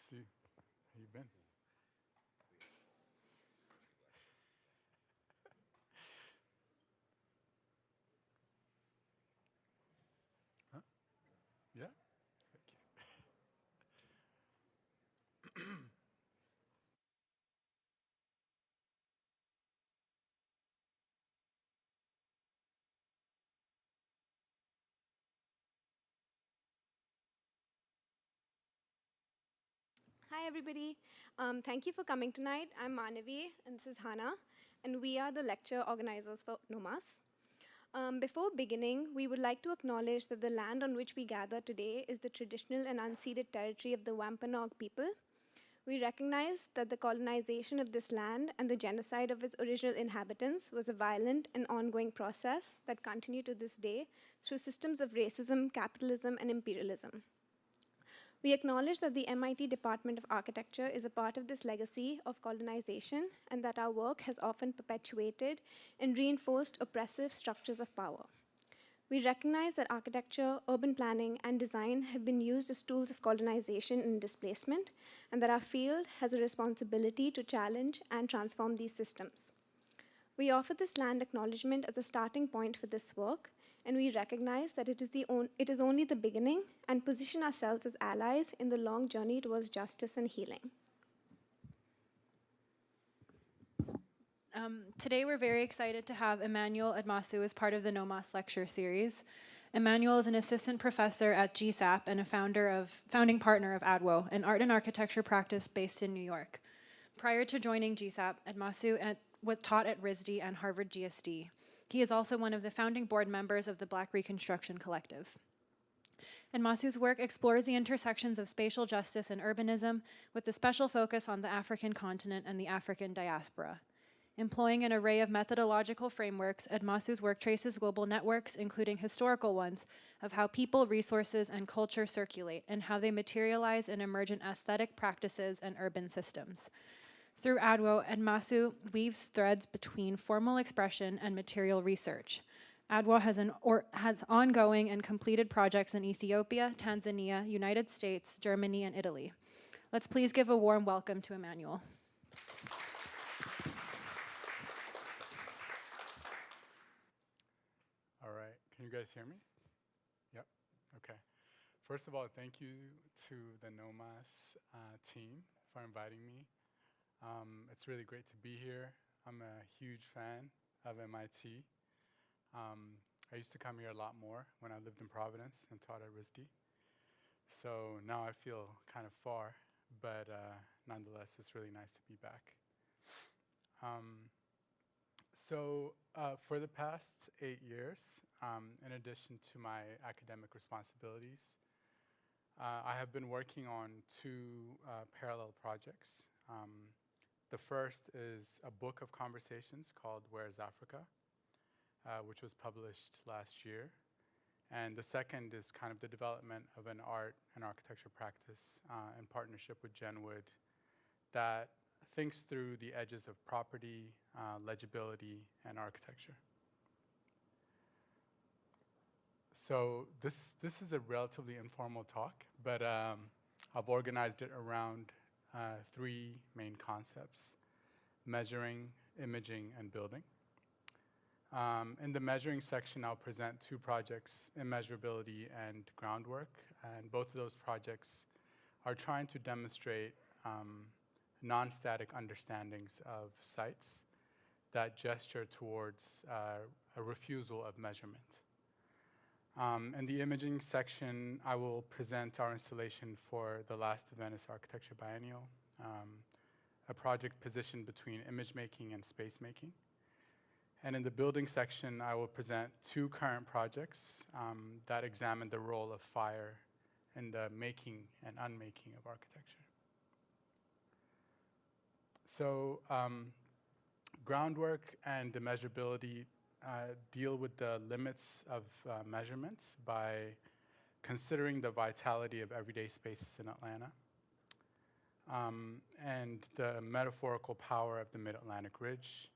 see you. How you been? Huh? Yeah? Thank you. Hi, everybody. Thank you for coming tonight. I'm Manavi, and this is Hana, and we are the lecture organizers for NOMAS. Before beginning, we would like to acknowledge that the land on which we gather today is the traditional and unceded territory of the Wampanoag people. We recognize that the colonization of this land and the genocide of its original inhabitants was a violent and ongoing process that continues to this day through systems of racism, capitalism, and imperialism. We acknowledge that the MIT Department of Architecture is a part of this legacy of colonization and that our work has often perpetuated and reinforced oppressive structures of power. We recognize that architecture, urban planning, and design have been used as tools of colonization and displacement, and that our field has a responsibility to challenge and transform these systems. We offer this land acknowledgement as a starting point for this work, and we recognize that it is only the beginning and position ourselves as allies in the long journey towards justice and healing. Today, we're very excited to have Emanuel Admassu as part of the NOMAS Lecture series. Emanuel is an assistant professor at GSAPP and a founding partner of ADWO, an art and architecture practice based in New York. Prior to joining GSAPP, Admassu was taught at RISD and Harvard GSD. He is also one of the founding board members of the Black Reconstruction Collective. Admassu's work explores the intersections of spatial justice and urbanism with a special focus on the African continent and the African diaspora. Employing an array of methodological frameworks, Admassu's work traces global networks, including historical ones, of how people, resources, and culture circulate and how they materialize in emergent aesthetic practices and urban systems. Through ADWO, Admassu weaves threads between formal expression and material research. ADWO has ongoing and completed projects in Ethiopia, Tanzania, United States, Germany, and Italy. Let's please give a warm welcome to Emanuel. All right. Can you guys hear me? Yep. Okay. First of all, thank you to the NOMAS team for inviting me. It's really great to be here. I'm a huge fan of MIT. I used to come here a lot more when I lived in Providence and taught at RISD. So now I feel kind of far, but nonetheless, it's really nice to be back. For the past 8 years, in addition to my academic responsibilities, I have been working on 2 parallel projects. The first is a book of conversations called Where is Africa, which was published last year. And the second is kind of the development of an art and architecture practice in partnership with Jen Wood that thinks through the edges of property, legibility, and architecture. So this is a relatively informal talk, but I've organized it around 3 main concepts: measuring, imaging, and building. In the measuring section, I'll present 2 projects, immeasurability and groundwork, and both of those projects are trying to demonstrate non-static understandings of sites that gesture towards a refusal of measurement. In the imaging section, I will present our installation for the last Venice Architecture Biennial, a project positioned between image making and space making. And in the building section, I will present 2 current projects that examine the role of fire in the making and unmaking of architecture. So groundwork and immeasurability deal with the limits of measurement by considering the vitality of everyday spaces in Atlanta and the metaphorical power of the Mid-Atlantic Ridge,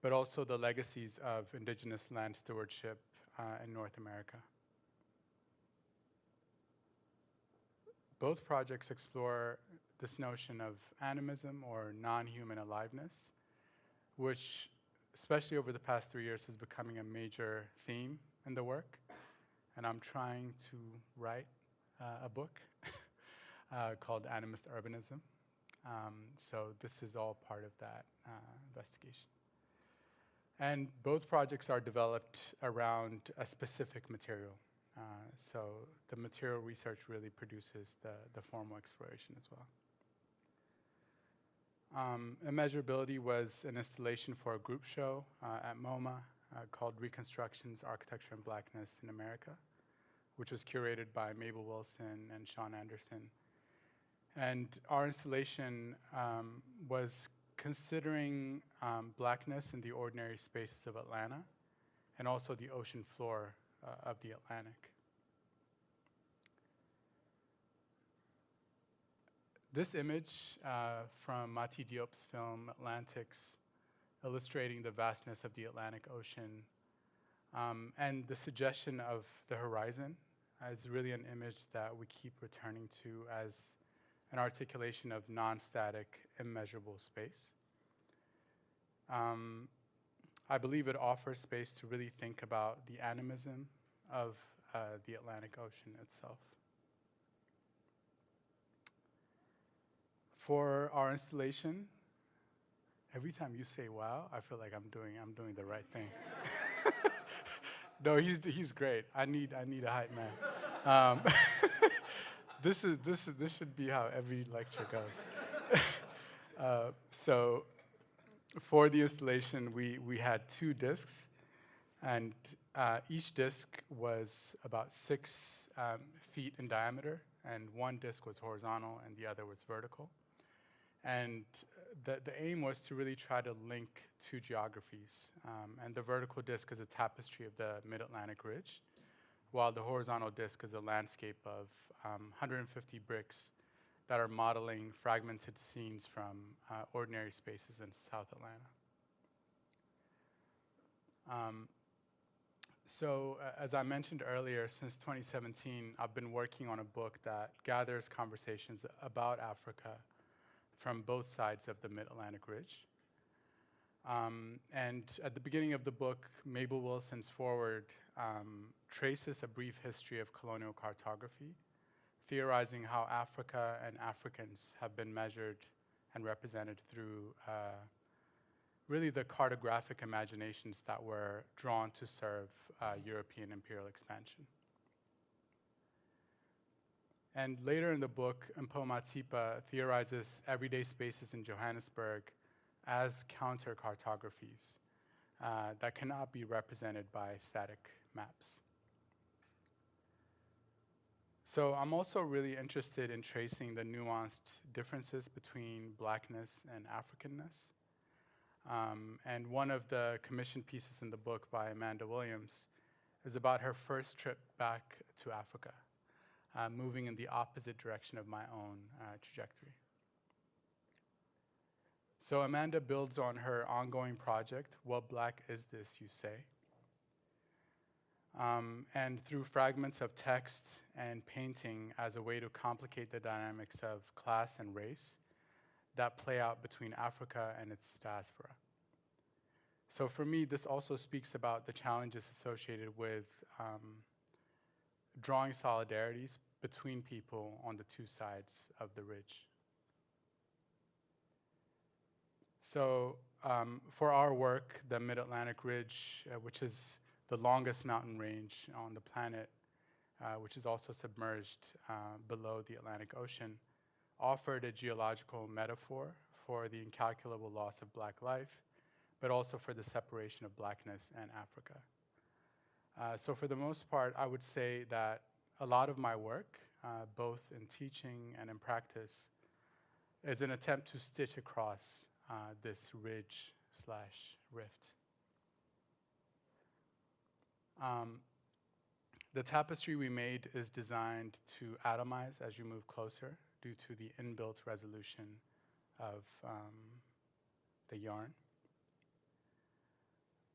but also the legacies of indigenous land stewardship in North America. both projects explore this notion of animism or non-human aliveness, which, especially over the past 3 years, is becoming a major theme in the work. And I'm trying to write a book called Animist Urbanism. So this is all part of that investigation. And both projects are developed around a specific material. So the material research really produces the formal exploration as well. Immeasurability was an installation for a group show at MoMA called Reconstructions, Architecture and Blackness in America, which was curated by Mabel Wilson and Sean Anderson. And our installation was considering blackness in the ordinary spaces of Atlanta and also the ocean floor of the Atlantic. This image from Mati Diop's film Atlantics, illustrating the vastness of the Atlantic Ocean and the suggestion of the horizon is really an image that we keep returning to as an articulation of non-static, immeasurable space. I believe it offers space to really think about the animism of the Atlantic Ocean itself. For our installation, every time you say "wow," I feel like I'm doing the right thing. No, he's great. I need a hype man. This should be how every lecture goes. So for the installation, we had 2 discs, and each disc was about 6 feet in diameter, and one disc was horizontal and the other was vertical. And the aim was to really try to link 2 geographies. And the vertical disc is a tapestry of the Mid-Atlantic Ridge, while the horizontal disc is a landscape of 150 bricks that are modeling fragmented scenes from ordinary spaces in South Atlanta. So as I mentioned earlier, since 2017, I've been working on a book that gathers conversations about Africa from both sides of the Mid-Atlantic Ridge. And at the beginning of the book, Mabel Wilson's foreword traces a brief history of colonial cartography, theorizing how Africa and Africans have been measured and represented through really the cartographic imaginations that were drawn to serve European imperial expansion. And later in the book, Mpho Matsipa theorizes everyday spaces in Johannesburg as counter-cartographies that cannot be represented by static maps. So I'm also really interested in tracing the nuanced differences between blackness and Africanness. And one of the commission pieces in the book by Amanda Williams is about her first trip back to Africa, moving in the opposite direction of my own trajectory. So Amanda builds on her ongoing project, What Black Is This, You Say? And through fragments of text and painting as a way to complicate the dynamics of class and race that play out between Africa and its diaspora. So for me, this also speaks about the challenges associated with drawing solidarities between people on the 2 sides of the ridge. So for our work, the Mid-Atlantic Ridge, which is the longest mountain range on the planet, which is also submerged below the Atlantic Ocean, offered a geological metaphor for the incalculable loss of Black life, but also for the separation of Blackness and Africa. So for the most part, I would say that a lot of my work, both in teaching and in practice, is an attempt to stitch across this ridge/rift. The tapestry we made is designed to atomize as you move closer due to the inbuilt resolution of the yarn.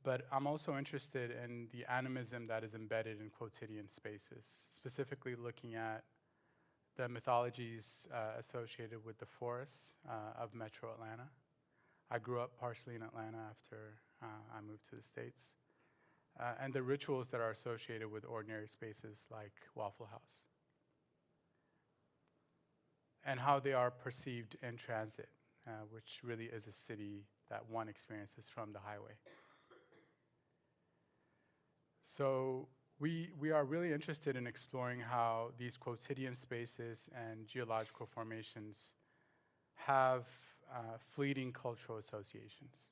But I'm also interested in the animism that is embedded in quotidian spaces, specifically looking at the mythologies associated with the forests of Metro Atlanta. I grew up partially in Atlanta after I moved to the States. And the rituals that are associated with ordinary spaces like Waffle House. And how they are perceived in transit, which really is a city that one experiences from the highway. So we are really interested in exploring how these quotidian spaces and geological formations have fleeting cultural associations.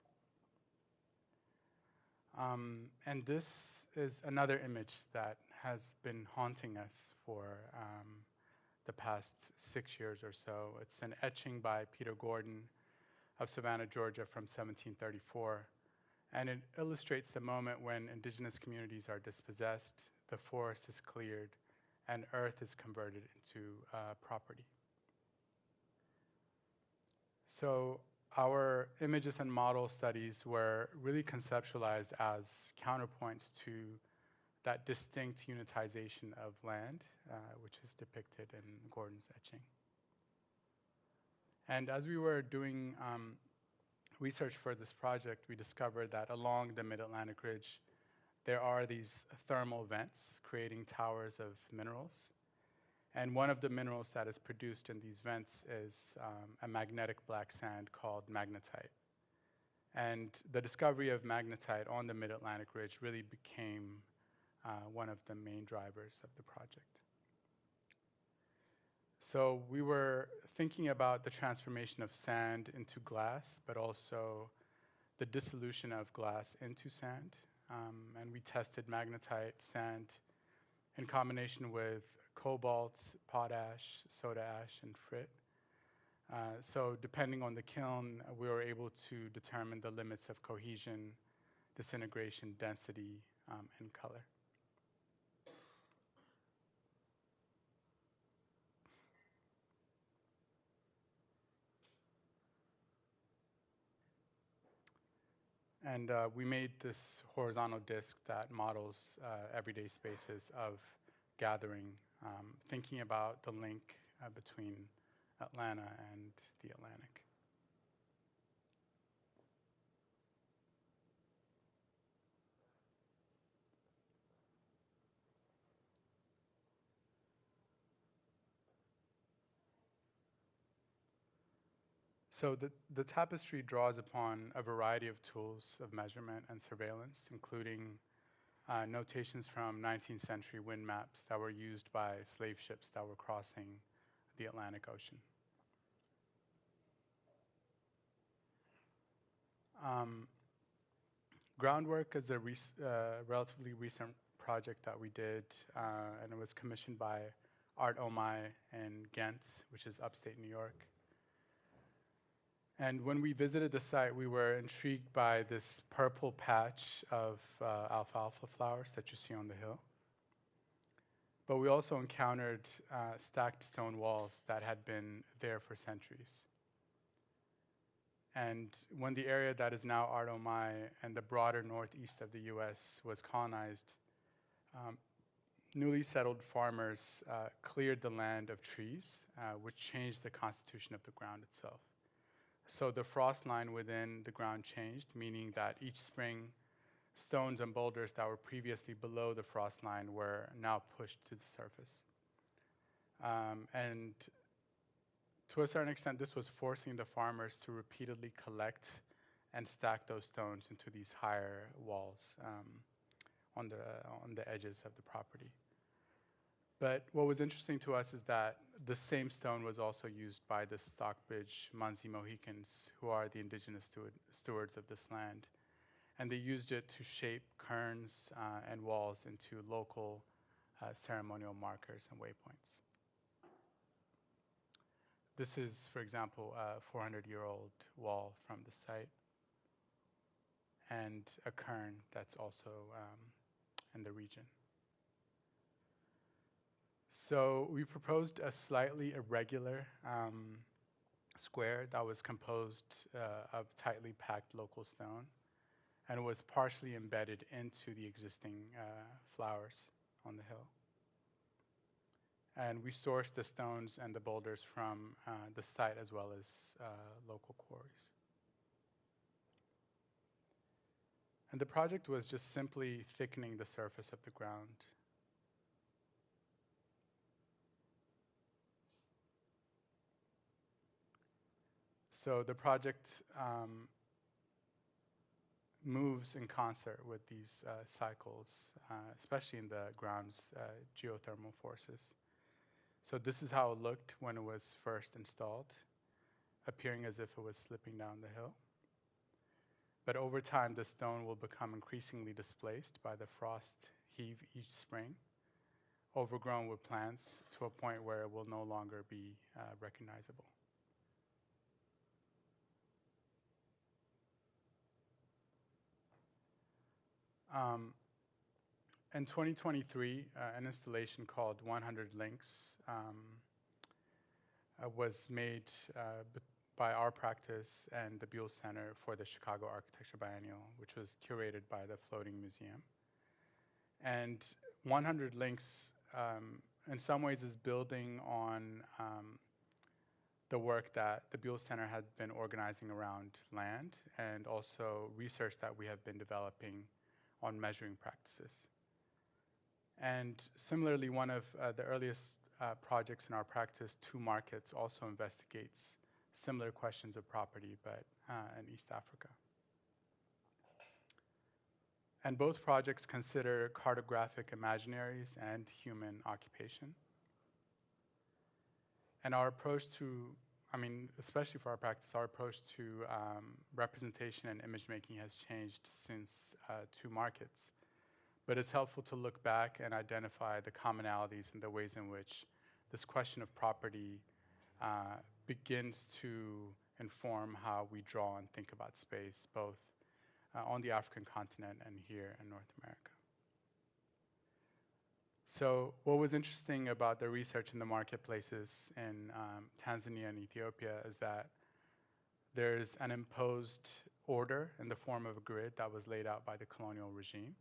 And this is another image that has been haunting us for the past 6 years or so. It's an etching by Peter Gordon of Savannah, Georgia from 1734. And it illustrates the moment when indigenous communities are dispossessed, the forest is cleared, and earth is converted into property. So our images and model studies were really conceptualized as counterpoints to that distinct unitization of land, which is depicted in Gordon's etching. And as we were doing research for this project, we discovered that along the Mid-Atlantic Ridge, there are these thermal vents creating towers of minerals. And one of the minerals that is produced in these vents is a magnetic black sand called magnetite. And the discovery of magnetite on the Mid-Atlantic Ridge really became one of the main drivers of the project. So we were thinking about the transformation of sand into glass, but also the dissolution of glass into sand. And we tested magnetite sand in combination with cobalt, potash, soda ash, and frit. So depending on the kiln, we were able to determine the limits of cohesion, disintegration, density, and color. And we made this horizontal disc that models everyday spaces of gathering, thinking about the link between Atlanta and the Atlantic. So the tapestry draws upon a variety of tools of measurement and surveillance, including notations from 19th century wind maps that were used by slave ships that were crossing the Atlantic Ocean. Groundwork is a relatively recent project that we did, and it was commissioned by Art Omai in Ghent, which is upstate New York. And when we visited the site, we were intrigued by this purple patch of alfalfa flowers that you see on the hill. But we also encountered stacked stone walls that had been there for centuries. And when the area that is now Art Omai and the broader northeast of the US was colonized, newly settled farmers cleared the land of trees, which changed the constitution of the ground itself. So the frost line within the ground changed, meaning that each spring, stones and boulders that were previously below the frost line were now pushed to the surface. And to a certain extent, this was forcing the farmers to repeatedly collect and stack those stones into these higher walls on the edges of the property. But what was interesting to us is that the same stone was also used by the Stockbridge Mansi Mohicans, who are the indigenous stewards of this land. And they used it to shape cairns and walls into local ceremonial markers and waypoints. This is, for example, a 400-year-old wall from the site, and a cairn that's also in the region. So we proposed a slightly irregular square that was composed of tightly packed local stone, and was partially embedded into the existing flowers on the hill. And we sourced the stones and the boulders from the site as well as local quarries. And the project was just simply thickening the surface of the ground. So the project moves in concert with these cycles, especially in the ground's geothermal forces. So this is how it looked when it was first installed, appearing as if it was slipping down the hill. But over time, the stone will become increasingly displaced by the frost heave each spring, overgrown with plants to a point where it will no longer be recognizable. In 2023, an installation called 100 Links was made by our practice and the Buell Center for the Chicago Architecture Biennial, which was curated by the Floating Museum. And 100 Links, in some ways, is building on the work that the Buell Center had been organizing around land and also research that we have been developing on measuring practices. And similarly, one of the earliest projects in our practice, Two Markets, also investigates similar questions of property, but in East Africa. And both projects consider cartographic imaginaries and human occupation. And our approach to, especially for our practice, our approach to representation and image making has changed since Two Markets. But it's helpful to look back and identify the commonalities and the ways in which this question of property begins to inform how we draw and think about space, both on the African continent and here in North America. So what was interesting about the research in the marketplaces in Tanzania and Ethiopia is that there's an imposed order in the form of a grid that was laid out by the colonial regime,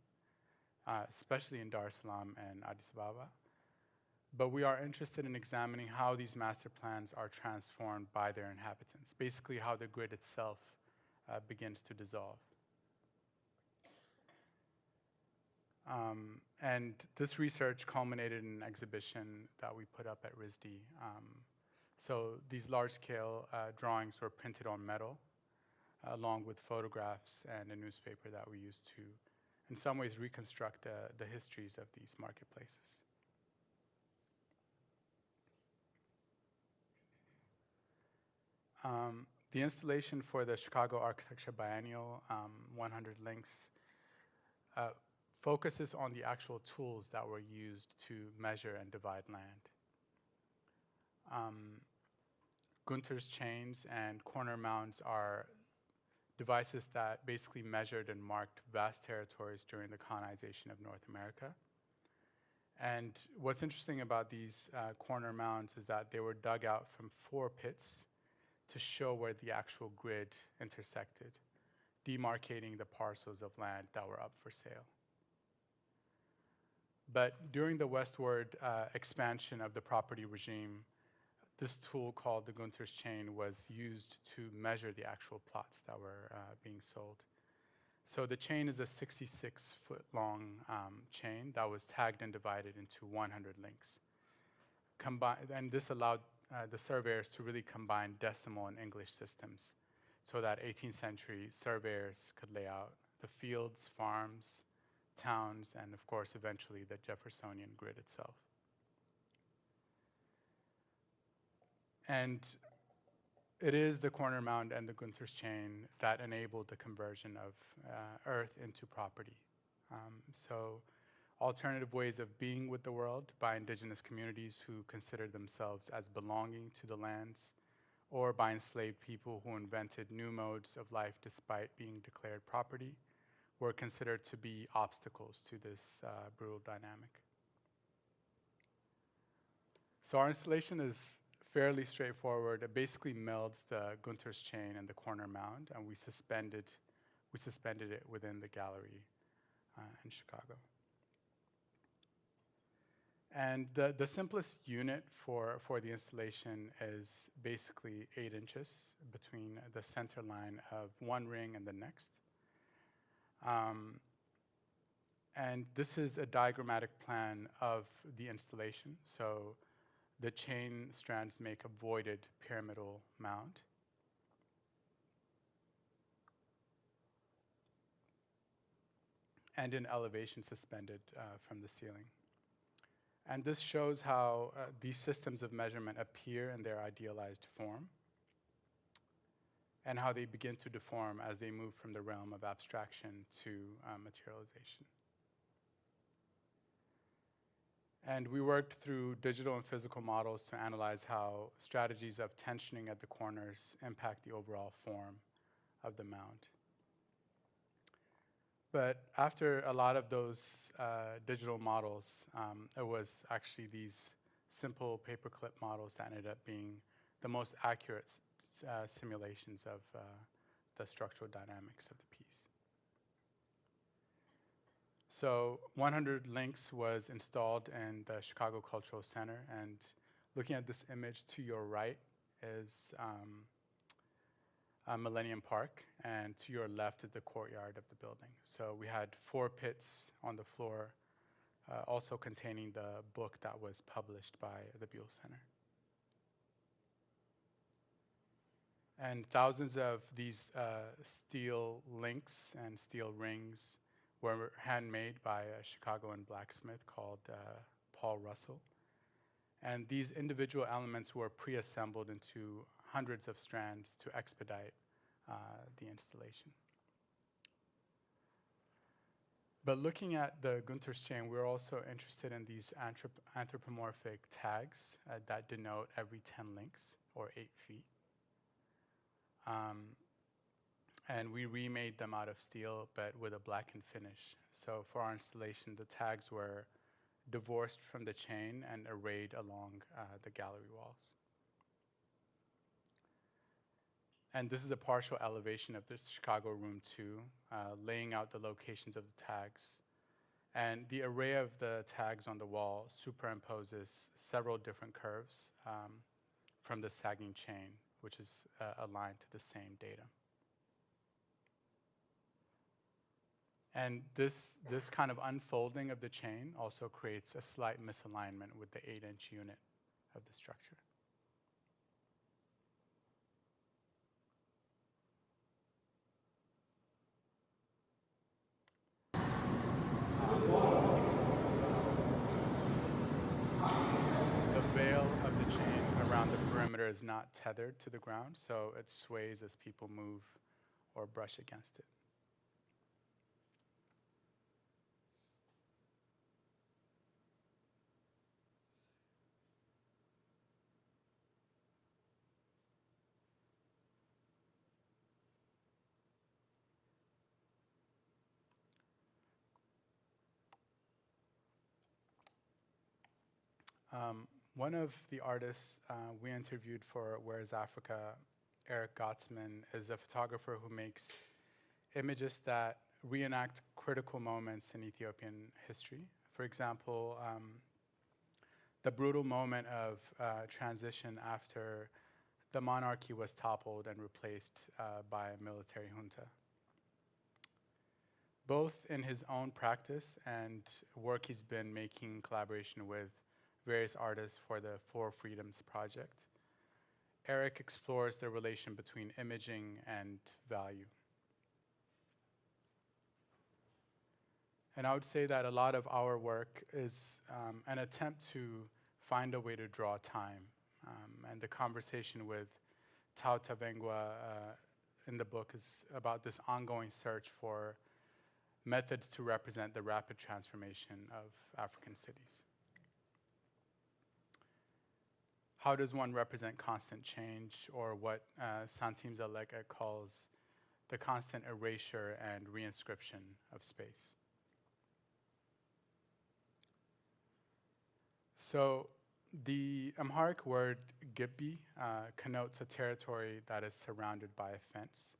especially in Dar es Salaam and Addis Ababa. But we are interested in examining how these master plans are transformed by their inhabitants, basically how the grid itself begins to dissolve. And this research culminated in an exhibition that we put up at RISD. So these large-scale drawings were printed on metal, along with photographs and a newspaper that we used to, in some ways, reconstruct the histories of these marketplaces. The installation for the Chicago Architecture Biennial, 100 Links, focuses on the actual tools that were used to measure and divide land. Gunther's chains and corner mounds are devices that basically measured and marked vast territories during the colonization of North America. And what's interesting about these corner mounds is that they were dug out from 4 pits to show where the actual grid intersected, demarcating the parcels of land that were up for sale. But during the westward expansion of the property regime, this tool called the Gunther's chain was used to measure the actual plots that were being sold. So the chain is a 66-foot-long chain that was tagged and divided into 100 links. And this allowed the surveyors to really combine decimal and English systems so that 18th century surveyors could lay out the fields, farms, towns, and of course, eventually the Jeffersonian grid itself. And it is the corner mound and the Gunther's chain that enabled the conversion of earth into property. So alternative ways of being with the world by indigenous communities who considered themselves as belonging to the lands, or by enslaved people who invented new modes of life despite being declared property, were considered to be obstacles to this brutal dynamic. So our installation is fairly straightforward. It basically melds the Gunther's chain and the corner mound, and we suspended it within the gallery in Chicago. And the simplest unit for the installation is basically 8 inches between the center line of one ring and the next. And this is a diagrammatic plan of the installation. So the chain strands make a voided pyramidal mound. And an elevation suspended from the ceiling. And this shows how these systems of measurement appear in their idealized form and how they begin to deform as they move from the realm of abstraction to materialization. And we worked through digital and physical models to analyze how strategies of tensioning at the corners impact the overall form of the mound. But after a lot of those digital models, it was actually these simple paperclip models that ended up being the most accurate simulations of the structural dynamics of the piece. So 100 Links was installed in the Chicago Cultural Center, and looking at this image to your right is Millennium Park, and to your left is the courtyard of the building. So we had 4 pits on the floor, also containing the book that was published by the Buell Center. And thousands of these steel links and steel rings were handmade by a Chicagoan blacksmith called Paul Russell. And these individual elements were pre-assembled into hundreds of strands to expedite the installation. But looking at the Gunter's chain, we're also interested in these anthropomorphic tags that denote every 10 links, or 8 feet. And we remade them out of steel, but with a blackened finish. So for our installation, the tags were divorced from the chain and arrayed along the gallery walls. And this is a partial elevation of the Chicago Room 2, laying out the locations of the tags. And the array of the tags on the wall superimposes several different curves from the sagging chain, which is aligned to the same data. And this kind of unfolding of the chain also creates a slight misalignment with the 8-inch unit of the structure. The veil of the chain around the perimeter is not tethered to the ground, so it sways as people move or brush against it. One of the artists we interviewed for Where is Africa, Eric Gottsman, is a photographer who makes images that reenact critical moments in Ethiopian history. For example, the brutal moment of transition after the monarchy was toppled and replaced by a military junta. Both in his own practice and work he's been making in collaboration with various artists for the Four Freedoms Project, Eric explores the relation between imaging and value. And I would say that a lot of our work is an attempt to find a way to draw time. And the conversation with Tao Tavengwa in the book is about this ongoing search for methods to represent the rapid transformation of African cities. How does one represent constant change, or what Santim Zaleka calls the constant erasure and reinscription of space? So the Amharic word Ghebbi connotes a territory that is surrounded by a fence.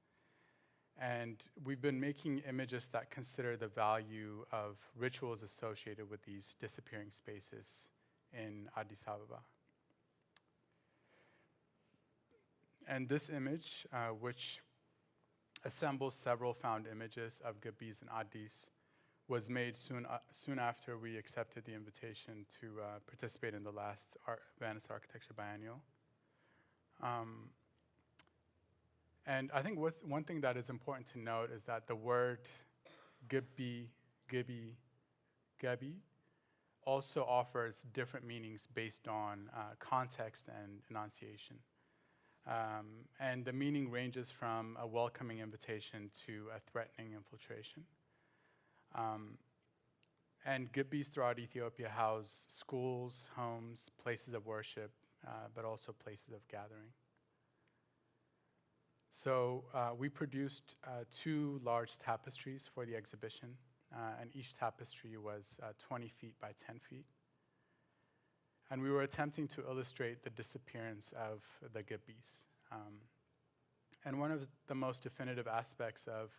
And we've been making images that consider the value of rituals associated with these disappearing spaces in Addis Ababa. And this image, which assembles several found images of Ghebbis and Addis, was made soon after we accepted the invitation to participate in the last Venice Architecture Biennial. And I think one thing that is important to note is that the word Ghebbi, Ghebbi also offers different meanings based on context and enunciation. And the meaning ranges from a welcoming invitation to a threatening infiltration. And Ghebbis throughout Ethiopia house schools, homes, places of worship, but also places of gathering. So we produced 2 large tapestries for the exhibition, and each tapestry was 20 feet by 10 feet. And we were attempting to illustrate the disappearance of the Ghebbis. And one of the most definitive aspects of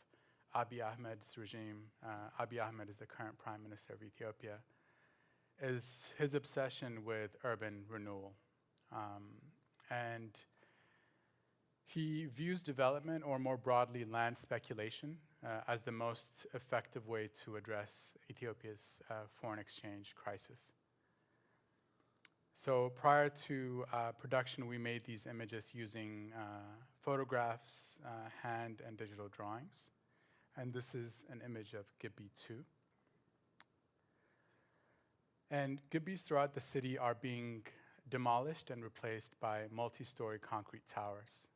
Abiy Ahmed's regime, Abiy Ahmed is the current Prime Minister of Ethiopia, is his obsession with urban renewal. And he views development, or more broadly, land speculation, as the most effective way to address Ethiopia's foreign exchange crisis. So prior to production, we made these images using photographs, hand and digital drawings. And this is an image of Ghebbi 2. And Ghebbis throughout the city are being demolished and replaced by multi-story concrete towers.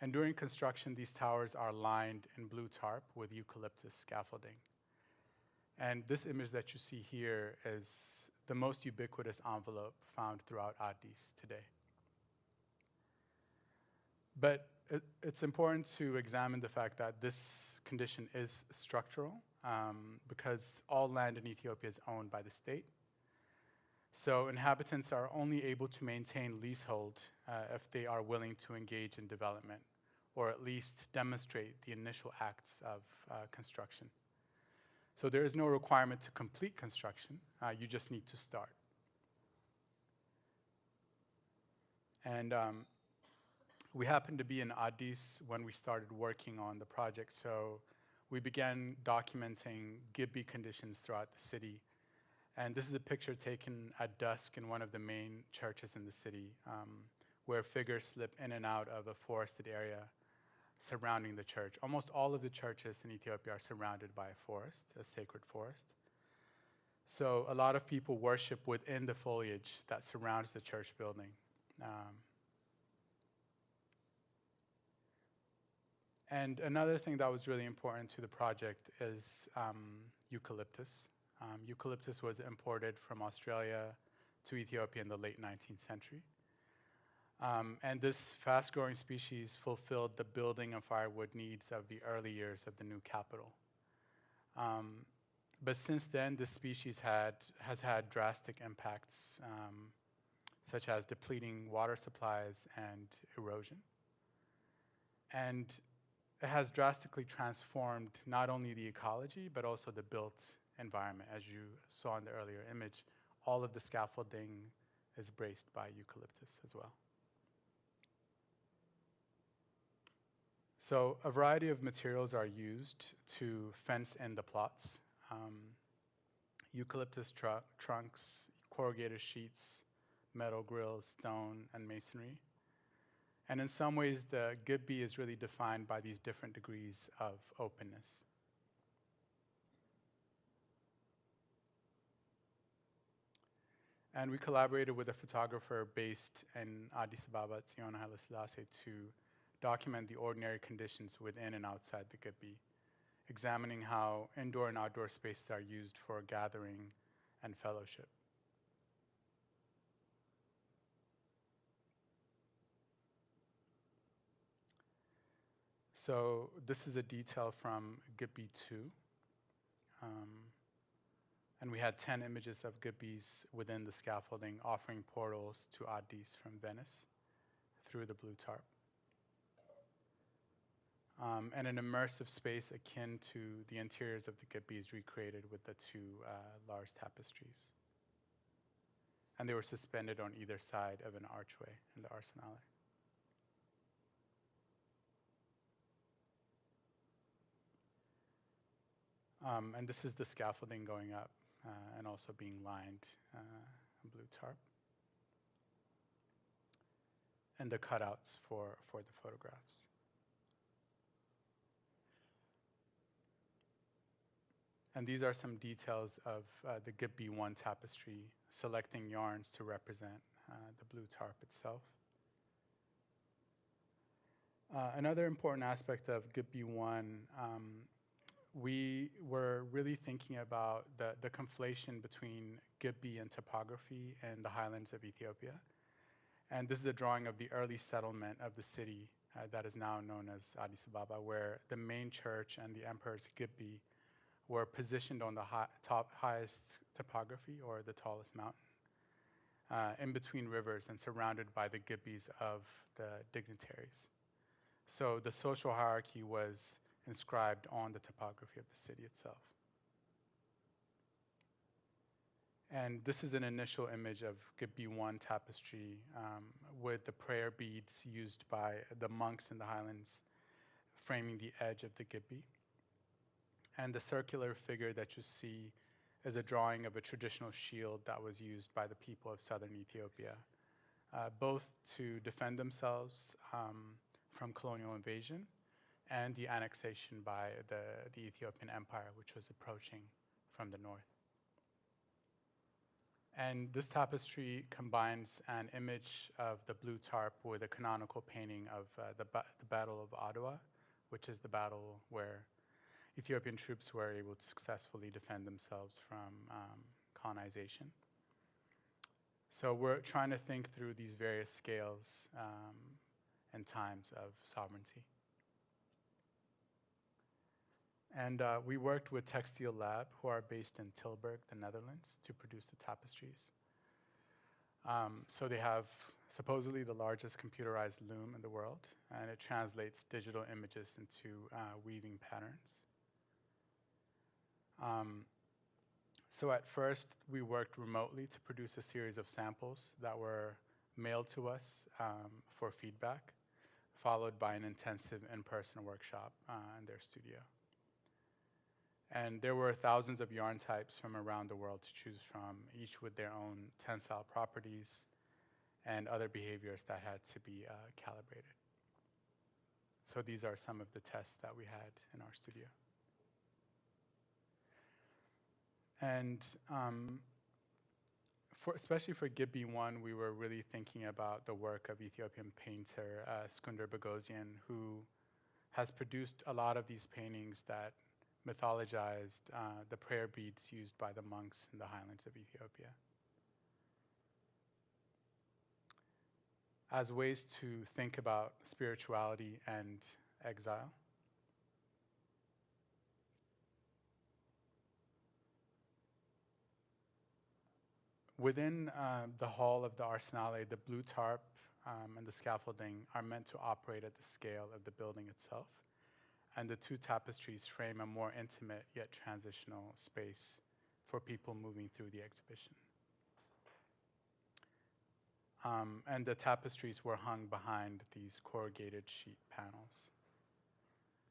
And during construction, these towers are lined in blue tarp with eucalyptus scaffolding. And this image that you see here is the most ubiquitous envelope found throughout Addis today. But it's important to examine the fact that this condition is structural because all land in Ethiopia is owned by the state. So inhabitants are only able to maintain leasehold if they are willing to engage in development, or at least demonstrate the initial acts of construction. So there is no requirement to complete construction, you just need to start. And we happened to be in Addis when we started working on the project, so we began documenting Ghebbi conditions throughout the city. And this is a picture taken at dusk in one of the main churches in the city, where figures slip in and out of a forested area surrounding the church. Almost all of the churches in Ethiopia are surrounded by a forest, a sacred forest. So a lot of people worship within the foliage that surrounds the church building. And another thing that was really important to the project is eucalyptus. Eucalyptus was imported from Australia to Ethiopia in the late 19th century. And this fast-growing species fulfilled the building and firewood needs of the early years of the new capital. But since then, this species has had drastic impacts, such as depleting water supplies and erosion. And it has drastically transformed not only the ecology, but also the built environment. As you saw in the earlier image, all of the scaffolding is braced by eucalyptus as well. So a variety of materials are used to fence in the plots. Eucalyptus trunks, corrugated sheets, metal grills, stone, and masonry. And in some ways, the Ghebbi is really defined by these different degrees of openness. And we collaborated with a photographer based in Addis Ababa, Tsiona Haile Selassie, to document the ordinary conditions within and outside the Ghebbi, examining how indoor and outdoor spaces are used for gathering and fellowship. So this is a detail from Ghebbi 2. And we had 10 images of Ghebbis within the scaffolding, offering portals to Addis from Venice through the blue tarp. And an immersive space akin to the interiors of the Ghebbi is recreated with the 2 large tapestries. and they were suspended on either side of an archway in the Arsenale. And this is the scaffolding going up and also being lined in blue tarp. And the cutouts for the photographs. And these are some details of the Ghebbi 1 tapestry, selecting yarns to represent the blue tarp itself. Another important aspect of Ghebbi 1, we were really thinking about the conflation between Ghebbi and topography in the highlands of Ethiopia. And this is a drawing of the early settlement of the city that is now known as Addis Ababa, where the main church and the emperor's Ghebbi were positioned on the highest topography, or the tallest mountain, in between rivers and surrounded by the Ghebbis of the dignitaries. So the social hierarchy was inscribed on the topography of the city itself. And this is an initial image of Ghebbi 1 tapestry with the prayer beads used by the monks in the highlands framing the edge of the Ghebbi. And the circular figure that you see is a drawing of a traditional shield that was used by the people of southern Ethiopia, both to defend themselves from colonial invasion and the annexation by the Ethiopian Empire, which was approaching from the north. And this tapestry combines an image of the blue tarp with a canonical painting of the Battle of Adwa, which is the battle where Ethiopian troops were able to successfully defend themselves from colonization. So we're trying to think through these various scales and times of sovereignty. And we worked with Textile Lab, who are based in Tilburg, the Netherlands, to produce the tapestries. So they have supposedly the largest computerized loom in the world, and it translates digital images into weaving patterns. So at first, we worked remotely to produce a series of samples that were mailed to us for feedback, followed by an intensive in-person workshop in their studio. And there were thousands of yarn types from around the world to choose from, each with their own tensile properties and other behaviors that had to be calibrated. So these are some of the tests that we had in our studio. And especially for Ghebbi 1, we were really thinking about the work of Ethiopian painter Skünder Bogosian, who has produced a lot of these paintings that mythologized the prayer beads used by the monks in the highlands of Ethiopia as ways to think about spirituality and exile. Within the hall of the Arsenale, the blue tarp and the scaffolding are meant to operate at the scale of the building itself. And the two tapestries frame a more intimate yet transitional space for people moving through the exhibition. And the tapestries were hung behind these corrugated sheet panels.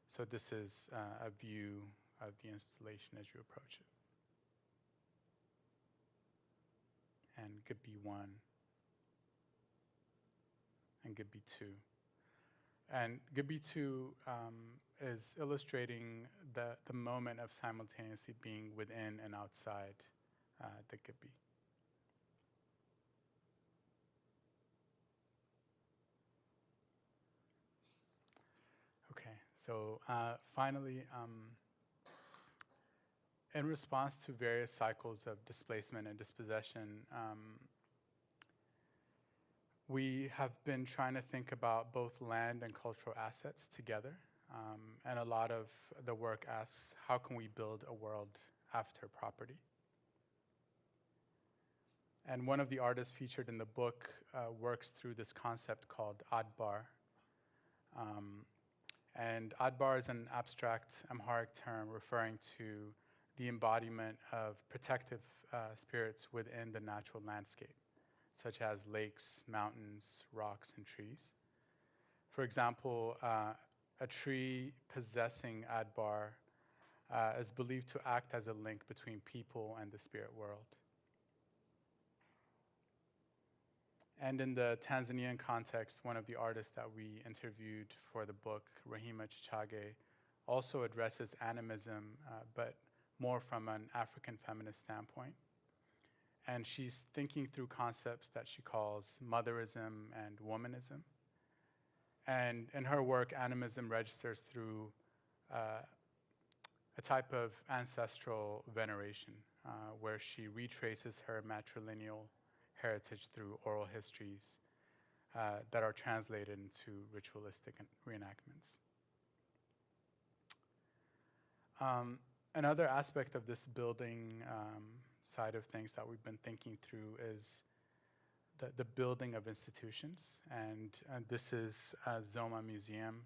So this is a view of the installation as you approach it. And Ghebbi 1 and Ghebbi 2. And Ghebbi 2 is illustrating the moment of simultaneously being within and outside the Ghebbi. Okay, so finally, in response to various cycles of displacement and dispossession, we have been trying to think about both land and cultural assets together. And a lot of the work asks, how can we build a world after property? And one of the artists featured in the book works through this concept called Adbar. And Adbar is an abstract Amharic term referring to the embodiment of protective spirits within the natural landscape. such as lakes, mountains, rocks, and trees. For example, a tree possessing Adbar is believed to act as a link between people and the spirit world. And in the Tanzanian context, one of the artists that we interviewed for the book, Rahima Chichage, also addresses animism, but more from an African feminist standpoint. And she's thinking through concepts that she calls motherism and womanism. And in her work, animism registers through a type of ancestral veneration, where she retraces her matrilineal heritage through oral histories that are translated into ritualistic reenactments. Another aspect of this building side of things that we've been thinking through is the building of institutions. And this is Zoma Museum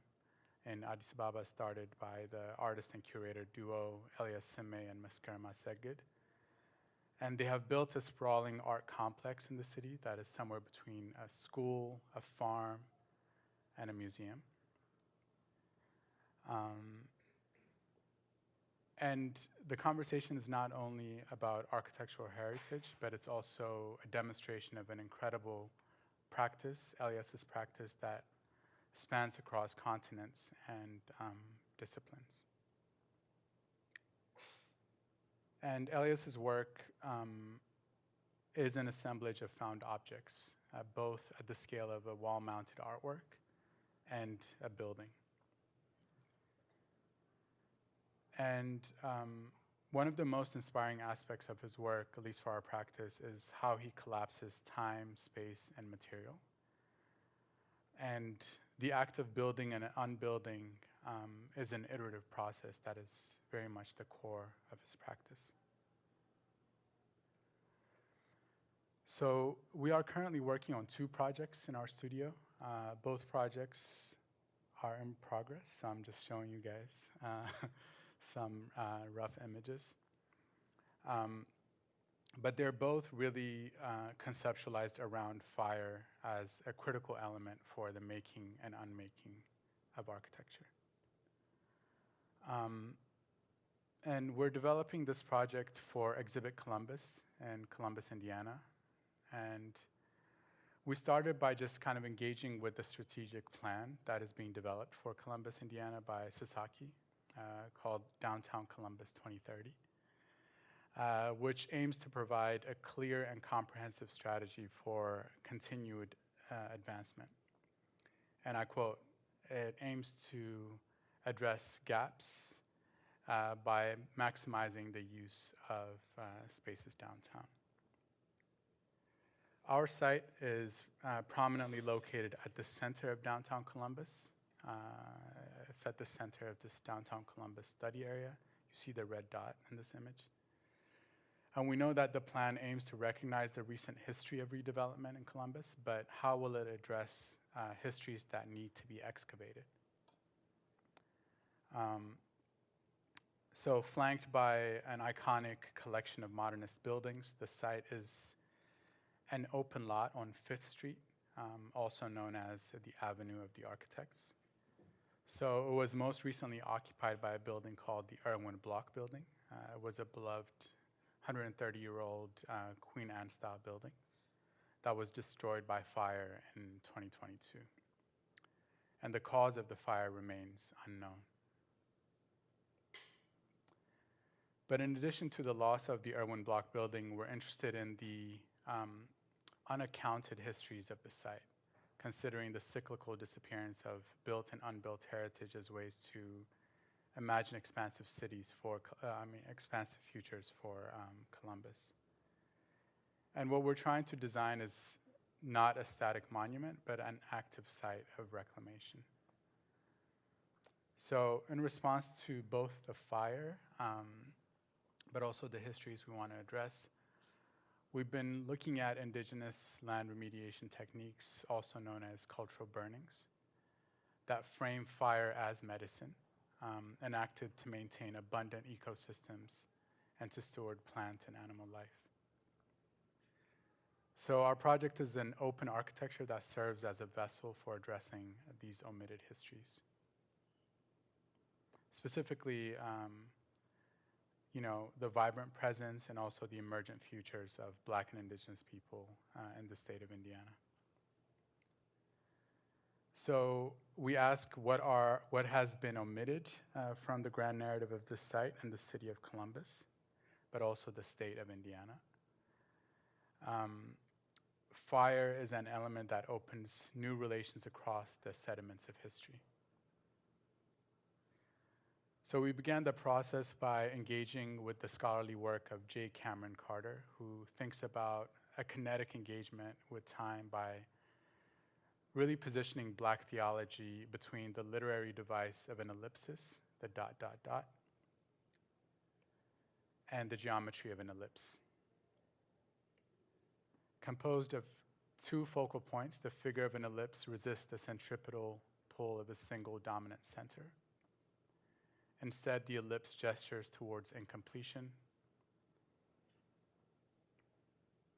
in Addis Ababa, started by the artist and curator duo Elias Sime and Meskerma Seged. And they have built a sprawling art complex in the city that is somewhere between a school, a farm, and a museum. And the conversation is not only about architectural heritage, but it's also a demonstration of an incredible practice, Elias's practice, that spans across continents and disciplines. And Elias's work is an assemblage of found objects, both at the scale of a wall-mounted artwork and a building. And one of the most inspiring aspects of his work, at least for our practice, is how he collapses time, space, and material. And the act of building and unbuilding is an iterative process that is very much the core of his practice. So we are currently working on 2 projects in our studio. Both projects are in progress, so I'm just showing you guys some rough images. But they're both really conceptualized around fire as a critical element for the making and unmaking of architecture. And we're developing this project for Exhibit Columbus in Columbus, Indiana. And we started by just kind of engaging with the strategic plan that is being developed for Columbus, Indiana by Sasaki, called Downtown Columbus 2030. Which aims to provide a clear and comprehensive strategy for continued advancement. And I quote, it aims to address gaps by maximizing the use of spaces downtown. Our site is prominently located at the center of downtown Columbus. It's at the center of this downtown Columbus study area. You see the red dot in this image. And we know that the plan aims to recognize the recent history of redevelopment in Columbus, but how will it address histories that need to be excavated? So flanked by an iconic collection of modernist buildings, the site is an open lot on 5th Street, also known as the Avenue of the Architects. So it was most recently occupied by a building called the Irwin Block Building. It was a beloved 130-year-old Queen Anne style building that was destroyed by fire in 2022. And the cause of the fire remains unknown. But in addition to the loss of the Irwin Block Building, we're interested in the unaccounted histories of the site, considering the cyclical disappearance of built and unbuilt heritage as ways to imagine expansive cities for, expansive futures for Columbus. And what we're trying to design is not a static monument, but an active site of reclamation. So in response to both the fire, but also the histories we want to address, we've been looking at indigenous land remediation techniques, also known as cultural burnings, that frame fire as medicine, enacted to maintain abundant ecosystems and to steward plant and animal life. So our project is an open architecture that serves as a vessel for addressing these omitted histories. Specifically, the vibrant presence and also the emergent futures of Black and Indigenous people in the state of Indiana. So we ask what has been omitted from the grand narrative of this site and the city of Columbus, but also the state of Indiana. Fire is an element that opens new relations across the sediments of history. So we began the process by engaging with the scholarly work of J. Cameron Carter, who thinks about a kinetic engagement with time by really positioning Black theology between the literary device of an ellipsis, the ... and the geometry of an ellipse. Composed of two focal points, the figure of an ellipse resists the centripetal pull of a single dominant center. Instead, the ellipse gestures towards incompletion,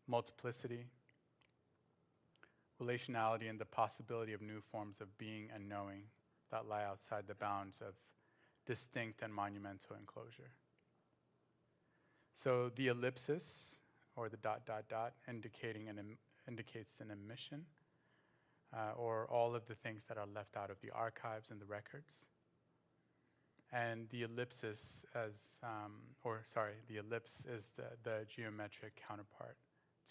multiplicity, relationality, and the possibility of new forms of being and knowing that lie outside the bounds of distinct and monumental enclosure. So the ellipsis, or the ... indicates an omission, or all of the things that are left out of the archives and the records. And the ellipsis the ellipse is the geometric counterpart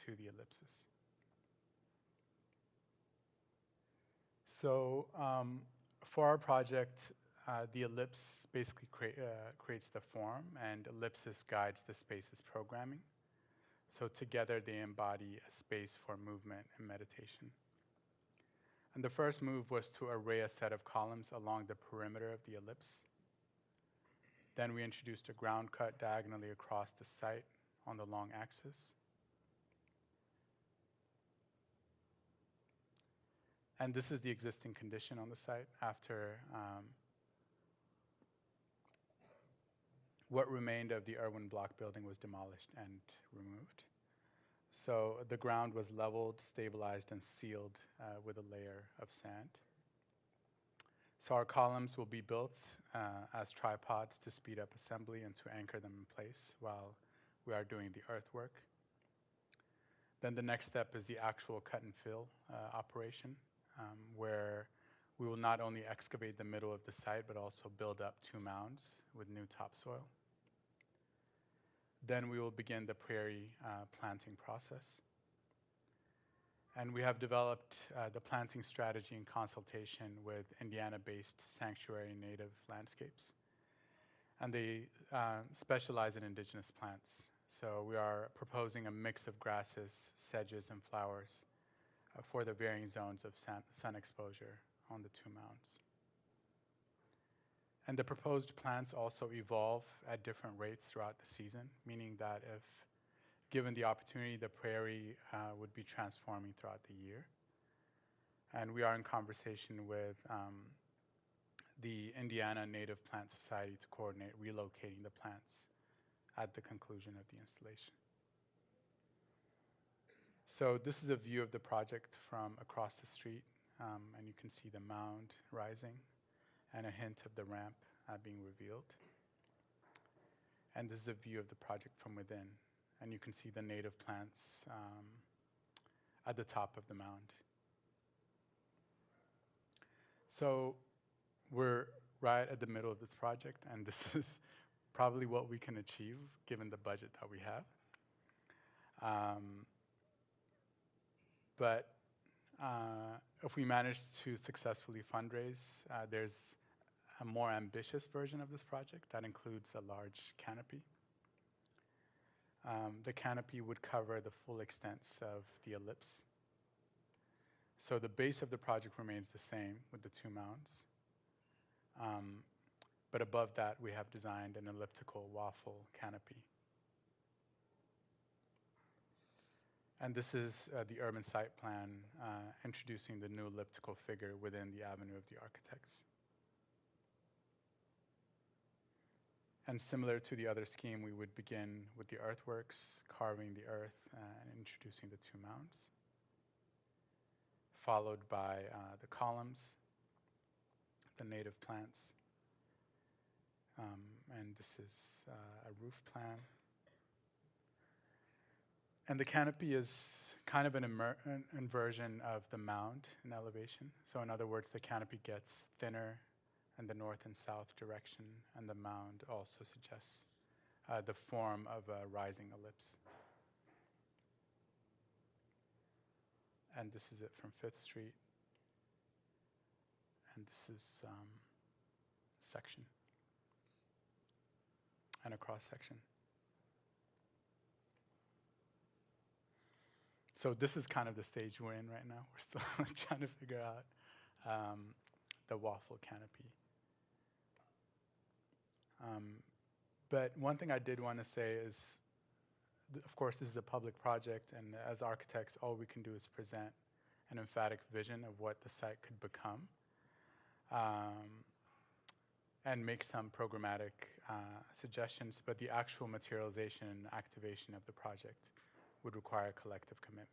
to the ellipsis. So for our project, the ellipse basically creates the form, and ellipsis guides the space's programming. So together they embody a space for movement and meditation. And the first move was to array a set of columns along the perimeter of the ellipse. Then we introduced a ground cut diagonally across the site on the long axis. And this is the existing condition on the site after what remained of the Irwin block building was demolished and removed. So the ground was leveled, stabilized, and sealed with a layer of sand. So our columns will be built as tripods to speed up assembly and to anchor them in place while we are doing the earthwork. Then the next step is the actual cut and fill operation, where we will not only excavate the middle of the site, but also build up 2 mounds with new topsoil. Then we will begin the prairie planting process. And we have developed the planting strategy in consultation with Indiana-based sanctuary native landscapes. And they specialize in indigenous plants. So we are proposing a mix of grasses, sedges, and flowers for the varying zones of sun exposure on the 2 mounds. And the proposed plants also evolve at different rates throughout the season, meaning that if given the opportunity, the prairie would be transforming throughout the year. And we are in conversation with the Indiana Native Plant Society to coordinate relocating the plants at the conclusion of the installation. So this is a view of the project from across the street, and you can see the mound rising and a hint of the ramp being revealed. And this is a view of the project from within. And you can see the native plants at the top of the mound. So we're right at the middle of this project, and this is probably what we can achieve given the budget that we have. But if we manage to successfully fundraise, there's a more ambitious version of this project that includes a large canopy. The canopy would cover the full extents of the ellipse. So the base of the project remains the same with the 2 mounds. But above that, we have designed an elliptical waffle canopy. And this is the urban site plan introducing the new elliptical figure within the Avenue of the Architects. And similar to the other scheme, we would begin with the earthworks, carving the earth and introducing the two mounds, followed by the columns, the native plants. And this is a roof plan. And the canopy is kind of an inversion of the mound in elevation. So in other words, the canopy gets thinner in the north and south direction, and the mound also suggests the form of a rising ellipse. And this is it from 5th Street. And this is section and a cross section. So this is kind of the stage we're in right now. We're still trying to figure out the waffle canopy. But one thing I did want to say is, of course, this is a public project, and as architects, all we can do is present an emphatic vision of what the site could become, and make some programmatic suggestions, but the actual materialization and activation of the project would require collective commitment.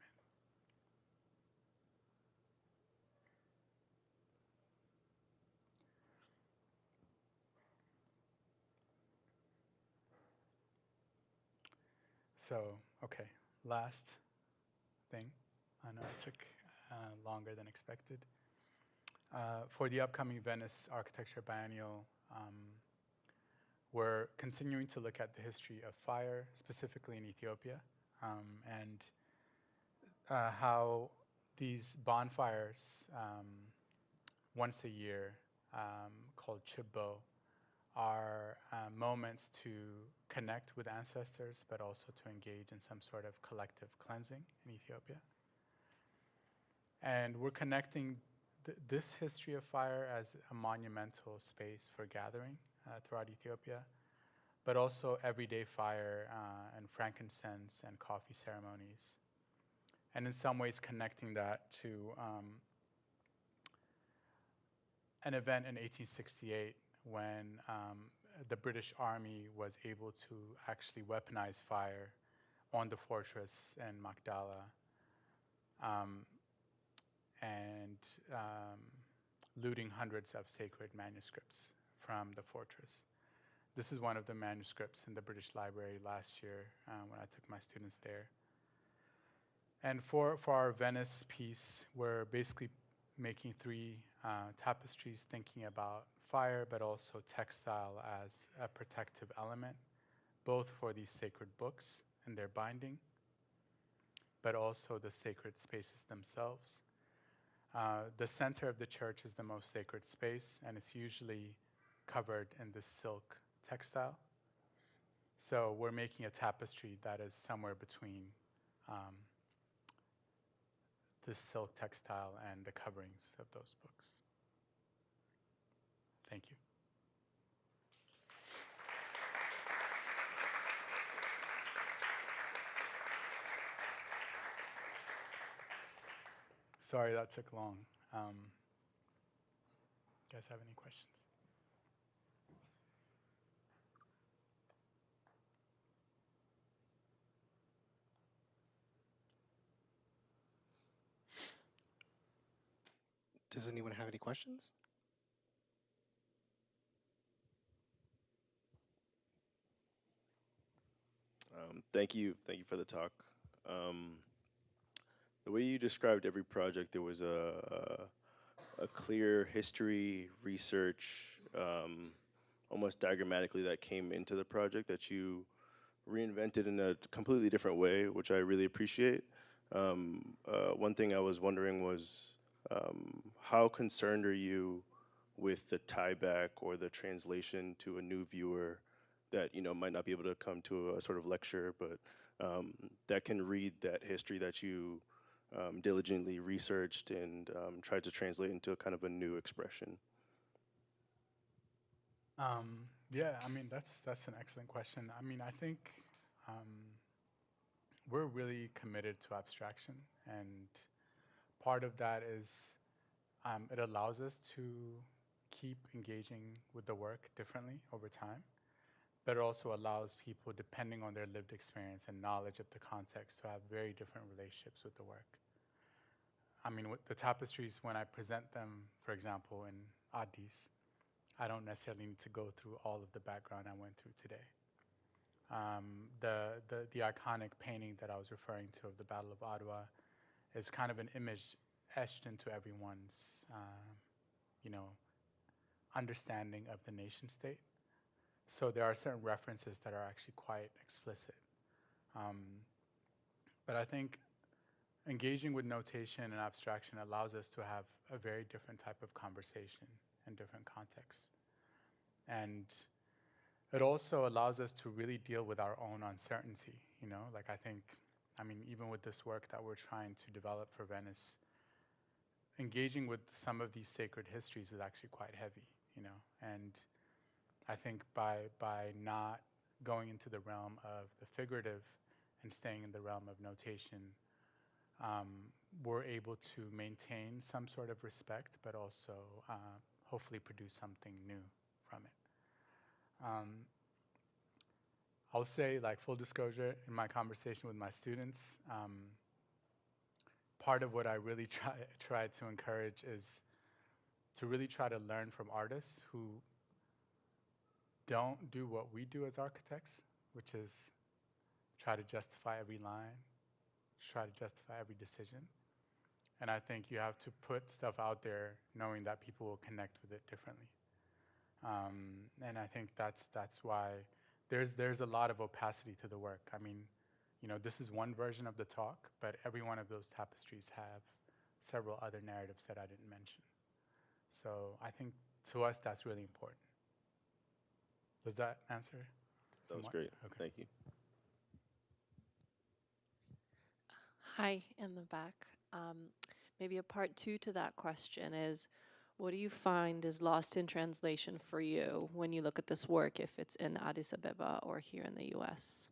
So, okay, last thing. I know it took longer than expected. For the upcoming Venice Architecture Biennial, we're continuing to look at the history of fire, specifically in Ethiopia, and how these bonfires, once a year, called Chibbo, are moments to connect with ancestors, but also to engage in some sort of collective cleansing in Ethiopia. And we're connecting this history of fire as a monumental space for gathering throughout Ethiopia, but also everyday fire and frankincense and coffee ceremonies. And in some ways connecting that to an event in 1868 when the British Army was able to actually weaponize fire on the fortress in Magdala, and looting hundreds of sacred manuscripts from the fortress. This is one of the manuscripts in the British Library last year when I took my students there. And for our Venice piece, we're basically making 3 tapestries thinking about fire, but also textile as a protective element, both for these sacred books and their binding, but also the sacred spaces themselves. The center of the church is the most sacred space, and it's usually covered in this silk textile. So we're making a tapestry that is somewhere between this silk textile and the coverings of those books. Thank you. Sorry that took long. You guys have any questions? Does anyone have any questions? Thank you for the talk. The way you described every project, there was a clear history, research, almost diagrammatically that came into the project that you reinvented in a completely different way, which I really appreciate. One thing I was wondering was, how concerned are you with the tie back or the translation to a new viewer that might not be able to come to a sort of lecture, but that can read that history that you diligently researched and tried to translate into a kind of a new expression? Yeah, I mean, that's an excellent question. I mean, I think we're really committed to abstraction, and part of that is it allows us to keep engaging with the work differently over time. but it also allows people, depending on their lived experience and knowledge of the context, to have very different relationships with the work. I mean, with the tapestries, when I present them, for example, in Addis, I don't necessarily need to go through all of the background I went through today. The iconic painting that I was referring to of the Battle of Ottawa is kind of an image etched into everyone's, understanding of the nation state. So there are certain references that are actually quite explicit. But I think engaging with notation and abstraction allows us to have a very different type of conversation in different contexts. And it also allows us to really deal with our own uncertainty, Like even with this work that we're trying to develop for Venice, engaging with some of these sacred histories is actually quite heavy, And I think by not going into the realm of the figurative and staying in the realm of notation, we're able to maintain some sort of respect, but also hopefully produce something new from it. I'll say, like, full disclosure, in my conversation with my students, part of what I really try to encourage is to really try to learn from artists who don't do what we do as architects, which is try to justify every line, try to justify every decision. And I think you have to put stuff out there knowing that people will connect with it differently. And I think that's why there's a lot of opacity to the work. I mean, this is one version of the talk, but every one of those tapestries have several other narratives that I didn't mention. So I think to us that's really important. Does that answer? That was somewhat? great. Okay. Thank you. Hi, in the back. Maybe a part two to that question is, what do you find is lost in translation for you when you look at this work, if it's in Addis Ababa or here in the US?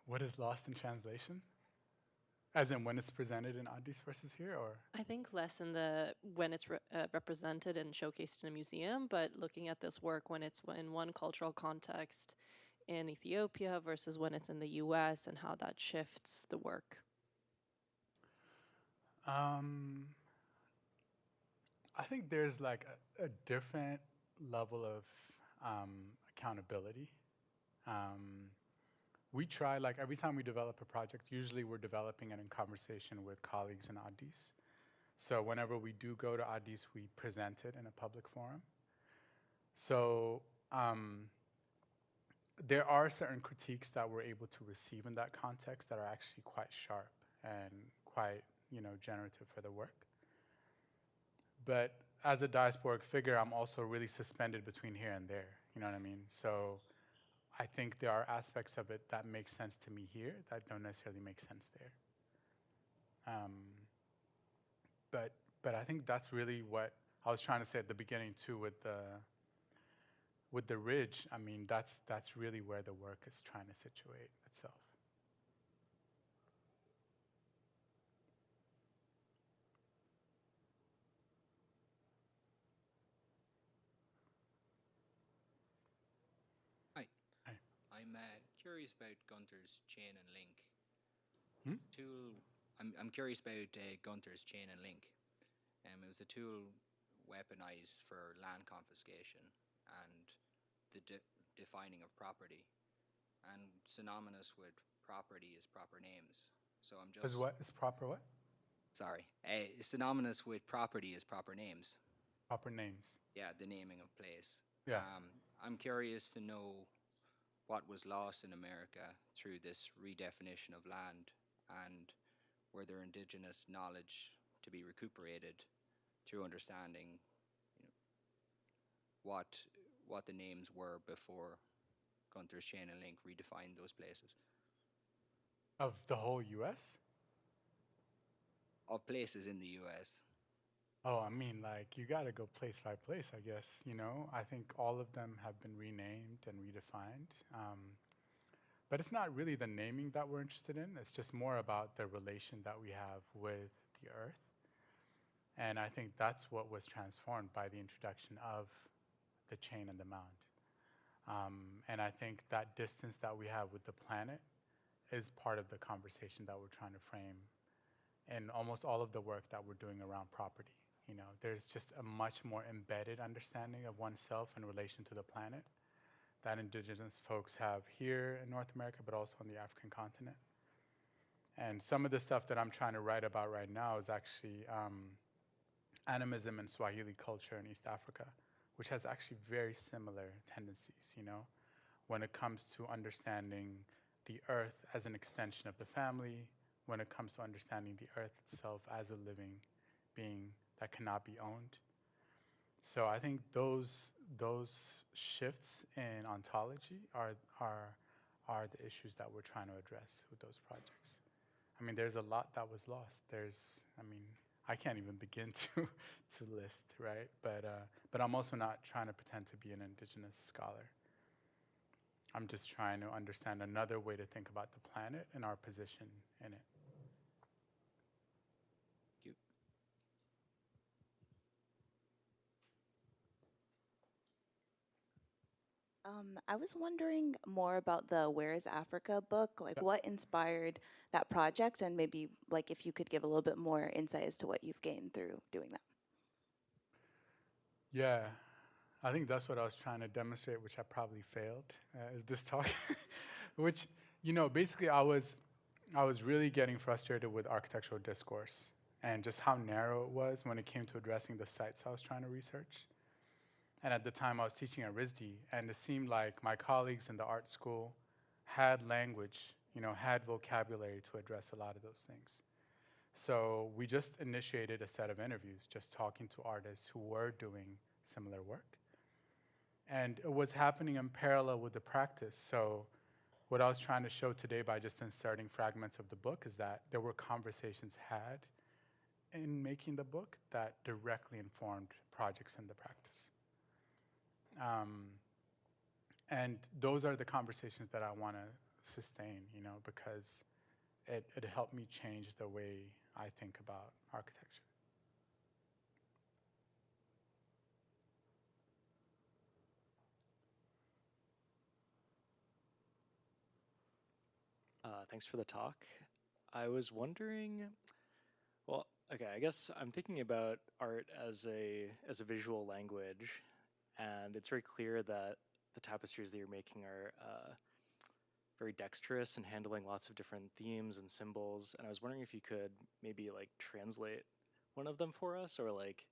What is lost in translation? As in when it's presented in Addis versus here, or? I think less in when it's represented and showcased in a museum, but looking at this work when it's in one cultural context in Ethiopia versus when it's in the US and how that shifts the work. I think there's like a different level of accountability. We try, like every time we develop a project, usually we're developing it in conversation with colleagues in Addis. So whenever we do go to Addis, we present it in a public forum. So there are certain critiques that we're able to receive in that context that are actually quite sharp and quite, generative for the work. But as a diasporic figure, I'm also really suspended between here and there, you know what I mean? So I think there are aspects of it that make sense to me here that don't necessarily make sense there. But I think that's really what I was trying to say at the beginning too with the ridge. I mean, that's really where the work is trying to situate itself. I'm curious about Gunther's chain and link. Hmm? I'm curious about Gunther's chain and link. It was a tool weaponized for land confiscation and the defining of property, and synonymous with property is proper names. So I'm just. Is what is proper what? Sorry, synonymous with property is proper names. Proper names. Yeah, the naming of place. Yeah. I'm curious to know what was lost in America through this redefinition of land, and were there indigenous knowledge to be recuperated through understanding what the names were before Gunther's chain and link redefined those places. Of the whole U.S.? Of places in the U.S. Oh, I mean, like, you gotta go place by place, I guess, I think all of them have been renamed and redefined. But it's not really the naming that we're interested in. It's just more about the relation that we have with the earth. And I think that's what was transformed by the introduction of the chain and the mound. And I think that distance that we have with the planet is part of the conversation that we're trying to frame in almost all of the work that we're doing around property. You know, there's just a much more embedded understanding of oneself in relation to the planet that indigenous folks have here in North America, but also on the African continent. And some of the stuff that I'm trying to write about right now is actually animism and Swahili culture in East Africa, which has actually very similar tendencies, you know, when it comes to understanding the earth as an extension of the family, when it comes to understanding the earth itself as a living being that cannot be owned. So I think those shifts in ontology are the issues that we're trying to address with those projects. I mean, there's a lot that was lost. I can't even begin to list, right? But I'm also not trying to pretend to be an indigenous scholar. I'm just trying to understand another way to think about the planet and our position in it. Thank you. I was wondering more about the Where is Africa book, like what inspired that project, and maybe like if you could give a little bit more insight as to what you've gained through doing that. Yeah, I think that's what I was trying to demonstrate, which I probably failed this talk. Which, you know, basically I was really getting frustrated with architectural discourse and just how narrow it was when it came to addressing the sites I was trying to research. And at the time I was teaching at RISD, and it seemed like my colleagues in the art school had language, you know, had vocabulary to address a lot of those things. So we just initiated a set of interviews, just talking to artists who were doing similar work. And it was happening in parallel with the practice. So what I was trying to show today by just inserting fragments of the book is that there were conversations had in making the book that directly informed projects in the practice. And those are the conversations that I want to sustain, you know, because it helped me change the way I think about architecture. Thanks for the talk. I was wondering, well, okay, I guess I'm thinking about art as a visual language, and it's very clear that the tapestries that you're making are very dexterous in handling lots of different themes and symbols, and I was wondering if you could maybe like translate one of them for us, or like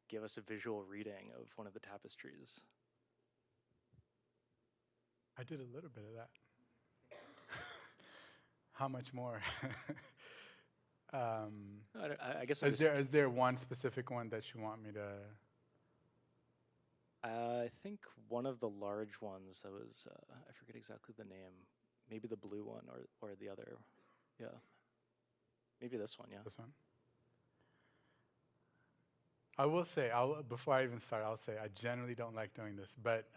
give us a visual reading of one of the tapestries. I did a little bit of that. How much more? I guess is there one specific one that you want me to? I think one of the large ones that was, I forget exactly the name, maybe the blue one or the other, yeah. Maybe this one, yeah. This one? I will say, before I even start, I'll say I generally don't like doing this, but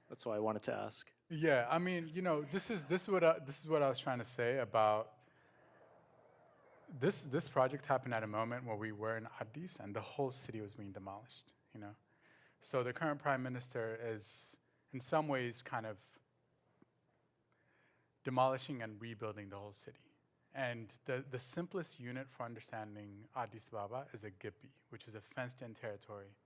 that's why I wanted to ask. Yeah, I mean, you know, this is what I was trying to say about this project happened at a moment where we were in Addis and the whole city was being demolished, you know. So the current prime minister is in some ways kind of demolishing and rebuilding the whole city. And the simplest unit for understanding Addis Ababa is a Ghebbi, which is a fenced-in territory.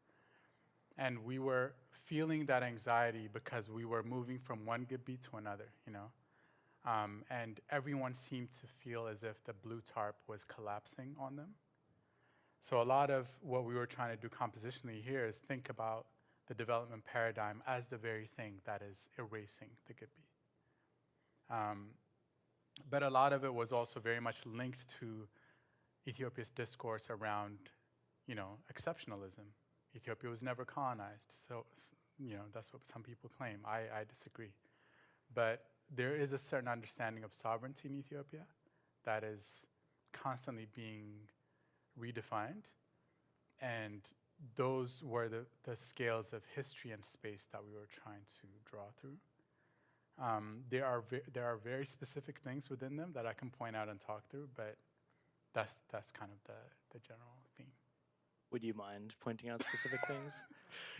And we were feeling that anxiety because we were moving from one Ghebbi to another, you know. And everyone seemed to feel as if the blue tarp was collapsing on them. So a lot of what we were trying to do compositionally here is think about the development paradigm as the very thing that is erasing the Ghebbi. But a lot of it was also very much linked to Ethiopia's discourse around, you know, exceptionalism. Ethiopia was never colonized, so, you know, that's what some people claim. I disagree. But there is a certain understanding of sovereignty in Ethiopia that is constantly being redefined, and those were the scales of history and space that we were trying to draw through. There are very specific things within them that I can point out and talk through, but that's kind of the general theme. would you mind pointing out specific things?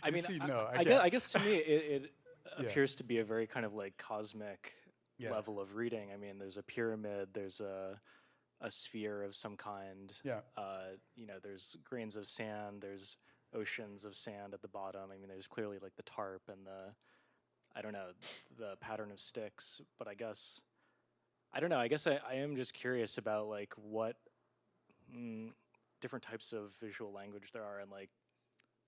I You mean, see, no, I guess to me it Yeah. appears to be a very kind of like cosmic Yeah. level of reading. I mean, there's a pyramid, there's a sphere of some kind. Yeah. You know, there's grains of sand, there's oceans of sand at the bottom. I mean, there's clearly like the tarp and I don't know, the pattern of sticks. But I guess, I don't know, I guess I am just curious about like what different types of visual language there are. And like,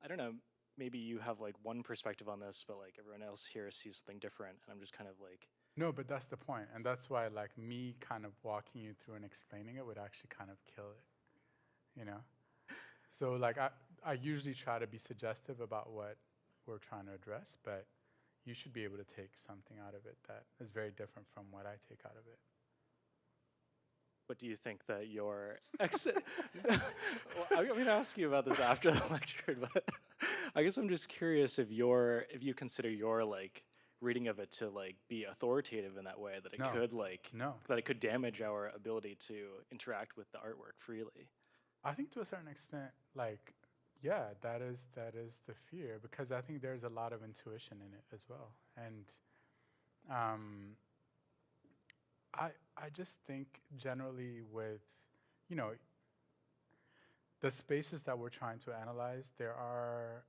I don't know, maybe you have like one perspective on this, but like everyone else here sees something different. And I'm just kind of like, No, but that's the point, and that's why like me kind of walking you through and explaining it would actually kind of kill it, you know? So like I usually try to be suggestive about what we're trying to address, but you should be able to take something out of it that is very different from what I take out of it. what do you think that your well, I'm going to ask you about this after the lecture, but I guess I'm just curious if you consider your like reading of it to like be authoritative in that way, that it No. could like No. that it could damage our ability to interact with the artwork freely. I think to a certain extent, like, yeah, that is the fear, because I think there's a lot of intuition in it as well. And I just think generally with, you know, the spaces that we're trying to analyze, there are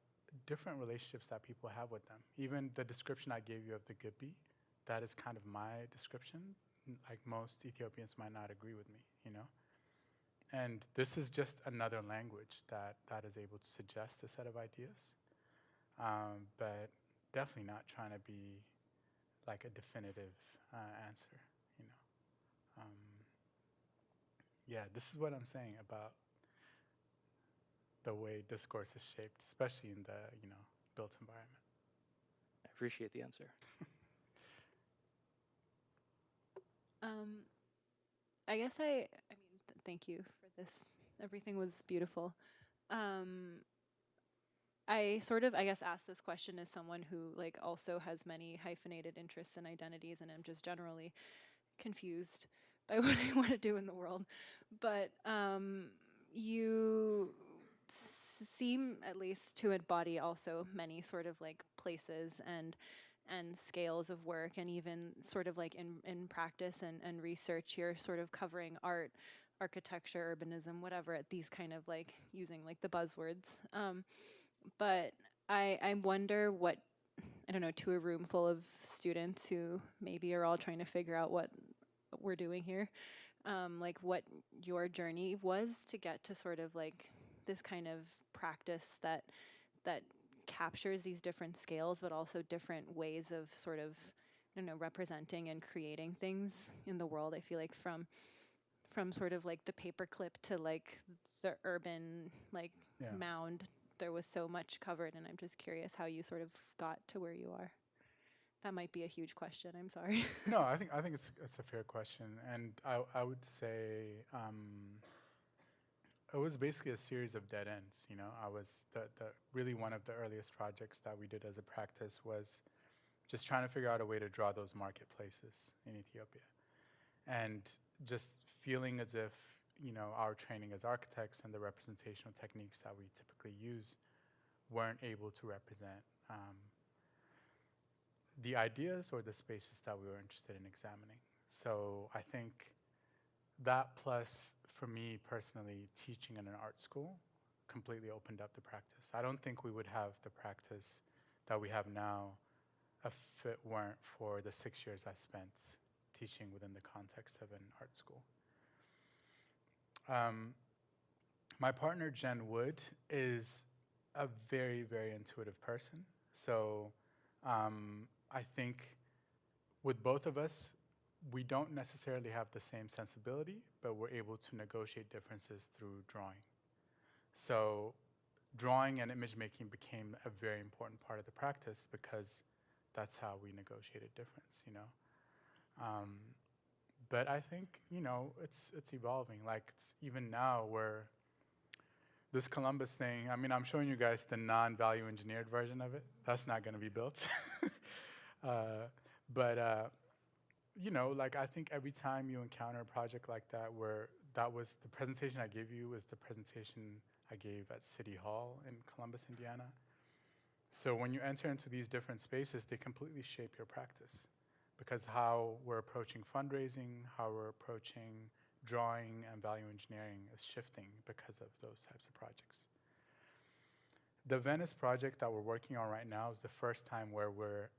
different relationships that people have with them. Even the description I gave you of the Ghebbi, that is kind of my description. Like most Ethiopians might not agree with me, you know? And this is just another language that is able to suggest a set of ideas, but definitely not trying to be like a definitive answer, you know. Yeah, this is what I'm saying about the way discourse is shaped, especially in the, you know, built environment. I appreciate the answer. I guess thank you for this. Everything was beautiful. I sort of, I guess, asked this question as someone who like also has many hyphenated interests and identities, and I'm just generally confused by what I want to do in the world. But you seem at least to embody also many sort of like places and scales of work, and even sort of like in practice and research, you're sort of covering art, architecture, urbanism, whatever, at these kind of like using like the buzzwords. But I wonder what, I don't know, to a room full of students who maybe are all trying to figure out what we're doing here, like what your journey was to get to sort of like this kind of practice that captures these different scales, but also different ways of sort of, I don't know, representing and creating things in the world. I feel like from sort of like the paperclip to like the urban like mound, there was so much covered, and I'm just curious how you sort of got to where you are. That might be a huge question. I'm sorry. No, I think it's a fair question, and I would say it was basically a series of dead ends. You know, I was the really one of the earliest projects that we did as a practice was just trying to figure out a way to draw those marketplaces in Ethiopia, and just feeling as if, you know, our training as architects and the representational techniques that we typically use weren't able to represent the ideas or the spaces that we were interested in examining. So I think that, plus for me personally, teaching in an art school completely opened up the practice. I don't think we would have the practice that we have now if it weren't for the 6 years I spent teaching within the context of an art school. My partner, Jen Wood, is a very, very intuitive person. So I think with both of us, we don't necessarily have the same sensibility, but we're able to negotiate differences through drawing. So drawing and image making became a very important part of the practice because that's how we negotiated difference, you know. But I think, you know, it's evolving. Like even now where this Columbus thing, I mean, I'm showing you guys the non-value engineered version of it. That's not going to be built. But you know, like I think every time you encounter a project like that where that was the presentation I gave you was the presentation I gave at City Hall in Columbus, Indiana. So when you enter into these different spaces, they completely shape your practice, because how we're approaching fundraising, how we're approaching drawing and value engineering is shifting because of those types of projects. The Venice project that we're working on right now is the first time where we're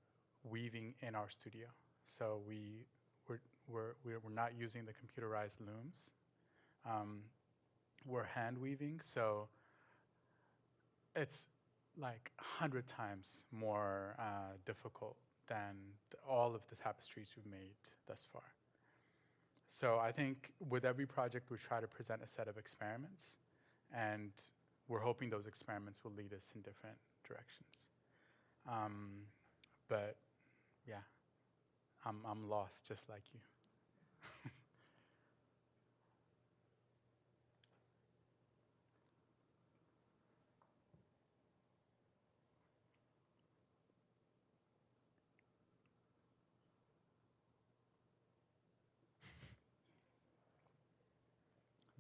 weaving in our studio. So we're not using the computerized looms. We're hand weaving, so it's like 100 times more difficult than all of the tapestries we've made thus far. So I think with every project we try to present a set of experiments, and we're hoping those experiments will lead us in different directions. But yeah, I'm lost just like you.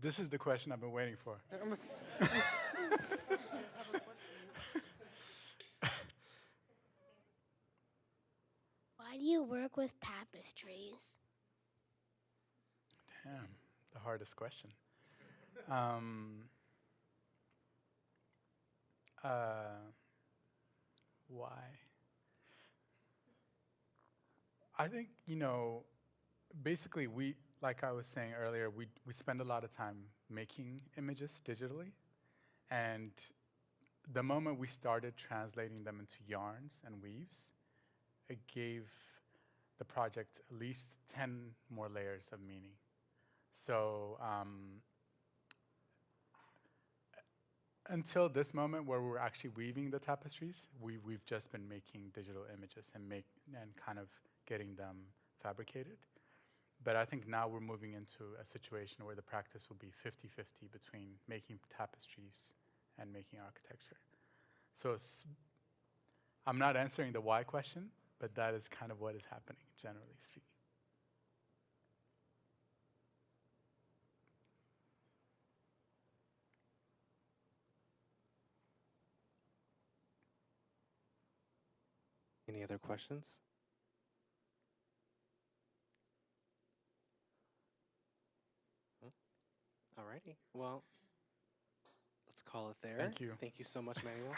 This is the question I've been waiting for. Why do you work with tapestries? Damn, the hardest question. Why? I think, basically like I was saying earlier, we spend a lot of time making images digitally, and the moment we started translating them into yarns and weaves, it gave the project at least 10 more layers of meaning. So until this moment where we're actually weaving the tapestries, we've just been making digital images and kind of getting them fabricated. But I think now we're moving into a situation where the practice will be 50-50 between making tapestries and making architecture. So I'm not answering the why question, but that is kind of what is happening, generally speaking. Any other questions? Alrighty, well, let's call it there. Thank you. Thank you so much, Manuel.